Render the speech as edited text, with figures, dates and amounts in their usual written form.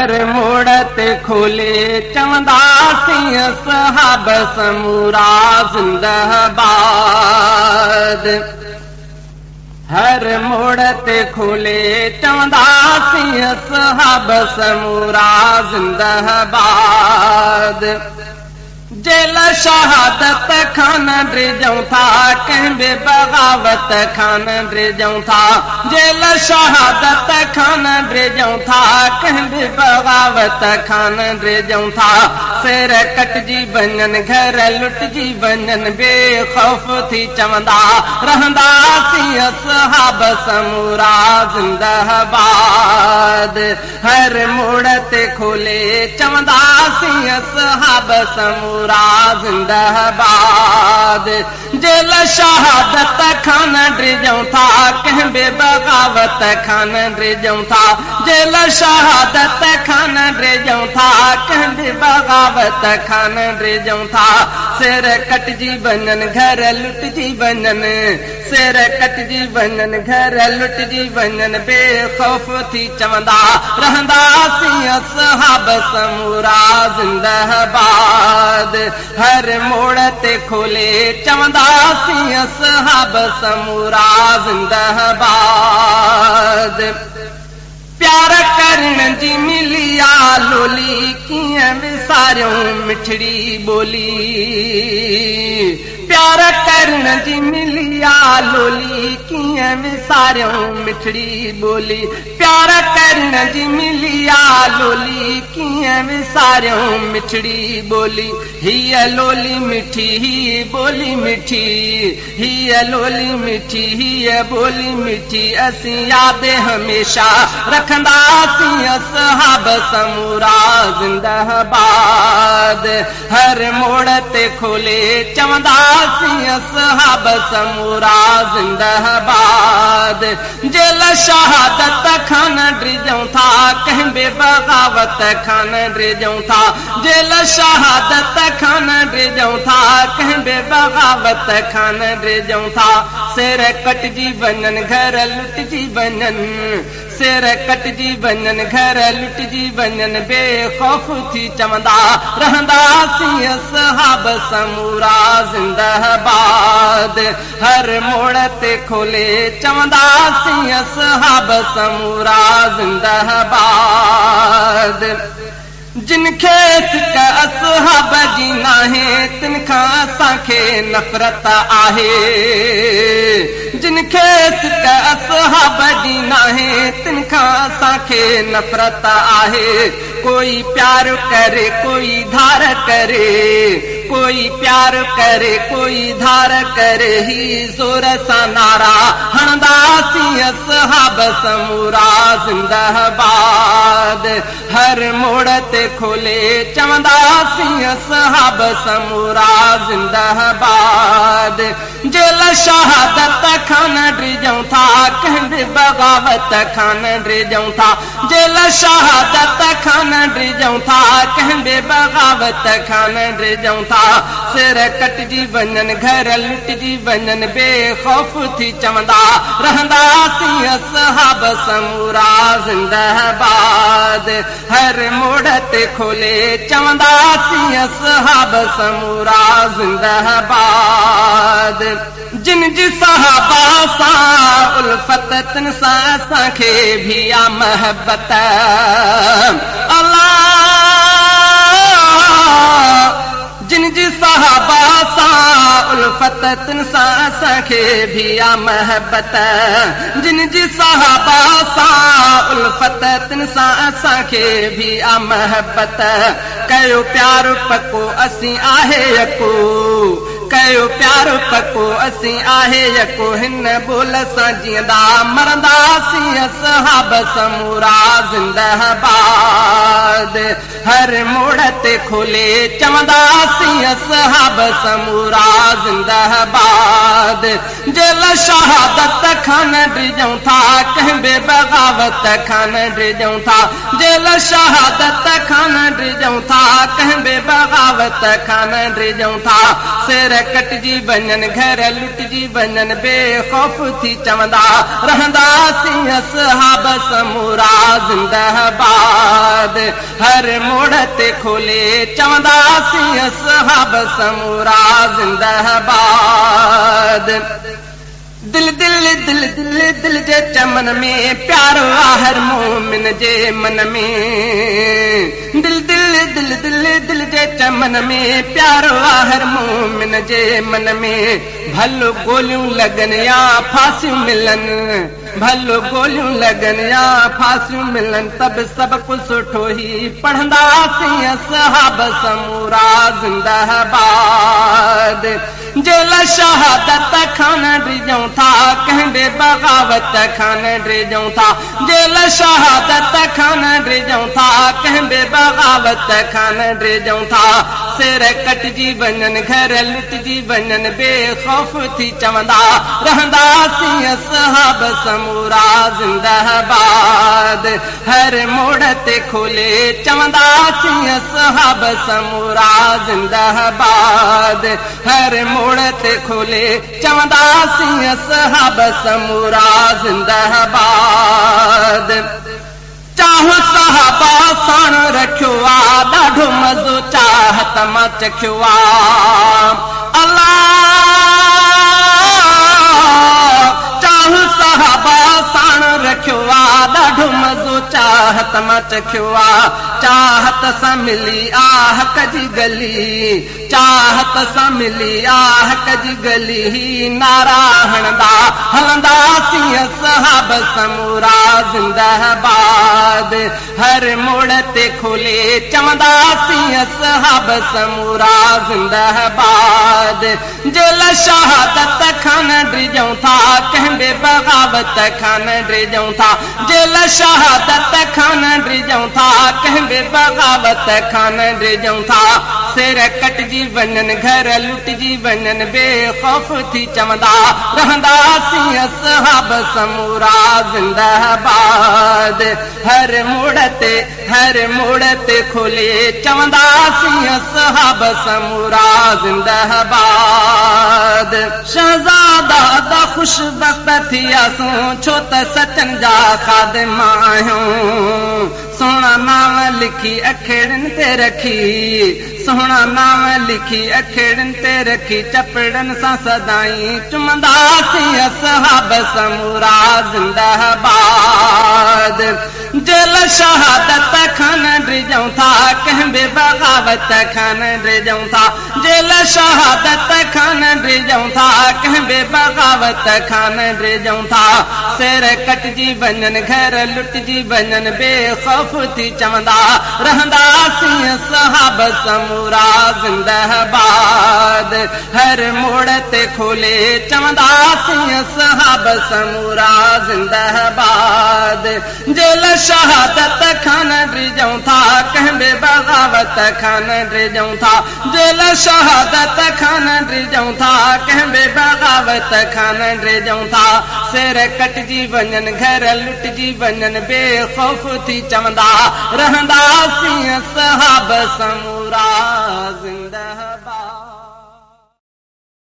हर मोड़ ते खोले चवंदासीं असहाब समूरा जिंदाबाद। हर मोड़ ते खोले चवंदासीं असहाब समूरा जिंदाबाद। जेल शहादत खान ड्रिजऊं था कंहिं बगावत खान ड्रिजऊं था। जेल शहादत खान ड्रिजऊं था कंहिं बगावत खान ड्रिजऊं था। सिर कटजी वञनि घर लुटजी वञनि बेखौफ थी चवंदा रहंदासीं असहाब समूरा जिंदाबाद। हर मोड़ ते खोले चवंदासीं असहाब समूरा जिंदाबाद। जेल शहादत खान ड्रिजऊं था कंहिं बगावत खान ड्रिजऊं था। जेल शहादत खान ड्रिजऊं था कंहिं बगावत खान ड्रिजऊं था। सिर कटजी वञनि घर लुटजी वञनि। सिर कटजी वञनि घर लुटजी वञनि बेखौफ थी चवंदा रहंदासीं असहाब समूरा जिंदाबाद। हर मोड़ ते खोले चवंदासीं असहाब समूरा जिंदाबाद। प्यार करण जी मिलिया लोली कीअं विसारियूं मिठड़ी ॿोली। प्यार करण जी मिलिया लोली कीअं विसारियूं मिठड़ी ॿोली। प्यार करण जी मिलिया लोली कीअं विसारियूं मिठड़ी ॿोली। हीअ लोली मिठी हीअ ॿोली मिठी। हीअ लोली मिठी हीअ ॿोली मिठी। असीं यादि हमेशा रखंदासीं असहाब समूरा जिंदाबाद। हर मोड़ ते खोले चवंदासीं असहाब समूरा जिंदाबाद। जेल शहादत खान ड्रिजऊं था कंहिं बगावत खान ड्रिजऊं था। जेल शहादत खान ड्रिजऊं था कंहिं बगावत खान ड्रिजऊं था। सिर कटजी वञनि घर लुटजी वञनि। सिर कटजी वञनि घर लुटजी वञनि बेखौफ थी चवंदा रहंदासीं असहाब समूरा जिंदाबाद। हर मोड़ ते खोले चवंदासीं असहाब समूरा जिंदाबाद। जिनखे सिक असहाब जी नाहे तिन खां असांखे नफ़रत आहे। जिनखे सिक असहाब जी नाहे तिन खां असांखे नफ़रत आहे। कोई प्यार करे कोई धार करे। कोई प्यार करे कोई धार करे। ही ज़ोर सां नारा हणंदासीं असहाब समूरा जिंदाबाद। हर मोड़ ते खोले चवंदासीं असहाब समूरा जिंदाबाद। जेल शहादत खान ड्रिजऊं था कंहिं बगावत खान ड्रिजऊं था। जेल शहादत खान ड्रिजऊं था कंहिं बगावत खान ड्रिजऊं था। सिर कटजी वञनि घर लुटजी वञनि बेखौफ थी चवंदा रहंदासीं असहाब समूरा जिंदाबाद। हर मोड़ ते खोले चवंदासीं असहाब समूरा जिंदाबाद। जिन जी सहाबा सां उल्फत तिन सां असांखे भी आ महबत। अल्लाह जिन जी सहाबा सां उल्फत तिन सां असांखे भी आ महबत। जिन जी सहाबा सां उल्फत तिन सां असांखे भी आ महबत। कयो प्यार पको असीं आहे यको। कयो प्यार पको असीं आहे यको। हिन बोल सां जीअंदा मरंदासीं असहाब समूरा जिंदाबाद। हर मोड़ ते खोले चवंदासीं असहाब समूरा जिंदाबाद। जेल शहादत खान ड्रिजऊं था कंहिं बगावत खान ड्रिजऊं था। जेल शहादत खान ड्रिजऊं था कंहिं बे बग़ावत खां ड्रिजऊं था सिर कटजी वञनि घर लुटजी वञनि बेखौफ़ थी चवंदा रहंदासीं असहाब समूरा ज़िंदाबाद हर मोड़ ते खोले चवंदासीं असहाब समूरा ज़िंदाबाद दिल दिल दिल दिल दिल जे चमन में प्यार हर मोमिन जे मन में दिल दिल दिल दिल दिल जे चमन में प्यार हर मोमिन जे मन में भलो गोलियूं लगन या फांसियूं मिलन भलो गोलियूं लगन या फांसियूं मिलन तब सब कुछ सुठो ही पढ़ंदासीं असहाब समूरा ज़िंदाबाद जेल शहादत खां ड्रिजऊं था कंहिं बे बग़ावत खां ड्रिजऊं था जेल शहादत खां ड्रिजऊं था कंहिं बे बग़ावत खां ड्रिजऊं था सिर कटजी वञनि घर लुटजी वञनि बेखौफ़ थी चवंदा रहंदासीं असहाब समूरा ज़िंदाबाद हर मोड़ ते खोले चवंदासीं असहाब समूरा ज़िंदाबाद हर मोड़ ते खोले चवंदासीं असहाब समूरा ज़िंदाबाद चाहो सहाबा साण रखियो आ ॾाढो मज़ो चाहत मां चखियो आ अल्लाह चाहो सहाबा साण रखियो आ ॾाढो मज़ो चाहत मां चखियो आ चाहत सां मिली आहक जी गली चाहत सां मिली आहक जी गली नारा हणंदा हलंदासीं असहाब समूरा ज़िंदाबाद हर मोड़ ते खोले चवंदासीं असहाब समूरा ज़िंदाबाद जेल शहादत खां ड्रिजऊं था कंहिं बे बग़ावत खां ड्रिजऊं था जेल शहादत खां ड्रिजऊं था कंहिं बे बग़ावत खां ड्रिजऊं था सिर कटजी वञनि घर लुटजी वञनि बेखौफ़ थी चवंदा रहंदासीं असहाब समूरा ज़िंदाबाद हर मोड़ ते खोले चवंदासीं असहाब समूरा ज़िंदाबाद शहज़ादा दा खुशबख्त थियासूं छो त सचन जा ख़ादिम आहियूं सोना नाम लिखी अखेड़नि ते रखी सोना नाम लिखी अखेड़नि ते रखी चपड़नि सां सदाई चुमंदासीं असहाब समूरा ज़िंदाबाद जेल शहादत खां ड्रिजऊं था कंहिं बे बग़ावत खां ड्रिजऊं था जेल शहादत खां ड्रिजऊं था कंहिं बे बग़ावत खां ड्रिजऊं था सिर कटजी वञनि घर लुटजी वञनि बेखौफ़ थी चवंदा रहंदासीं असहाब समूरा ज़िंदाबाद हर मोड़ ते खोले चवंदासीं असहाब समूरा ज़िंदाबाद जेल शहादत खां ड्रिजऊं था कंहिं बे बग़ावत खां ड्रिजऊं था जेल शहादत खां ड्रिजऊं था कंहिं बे बग़ावत खां ड्रिजऊं था सिर कटजी वञनि घर लुटजी वञनि बेखौफ़ थी चवंदा रहंदासीं असहाब समूरा ज़िंदाबाद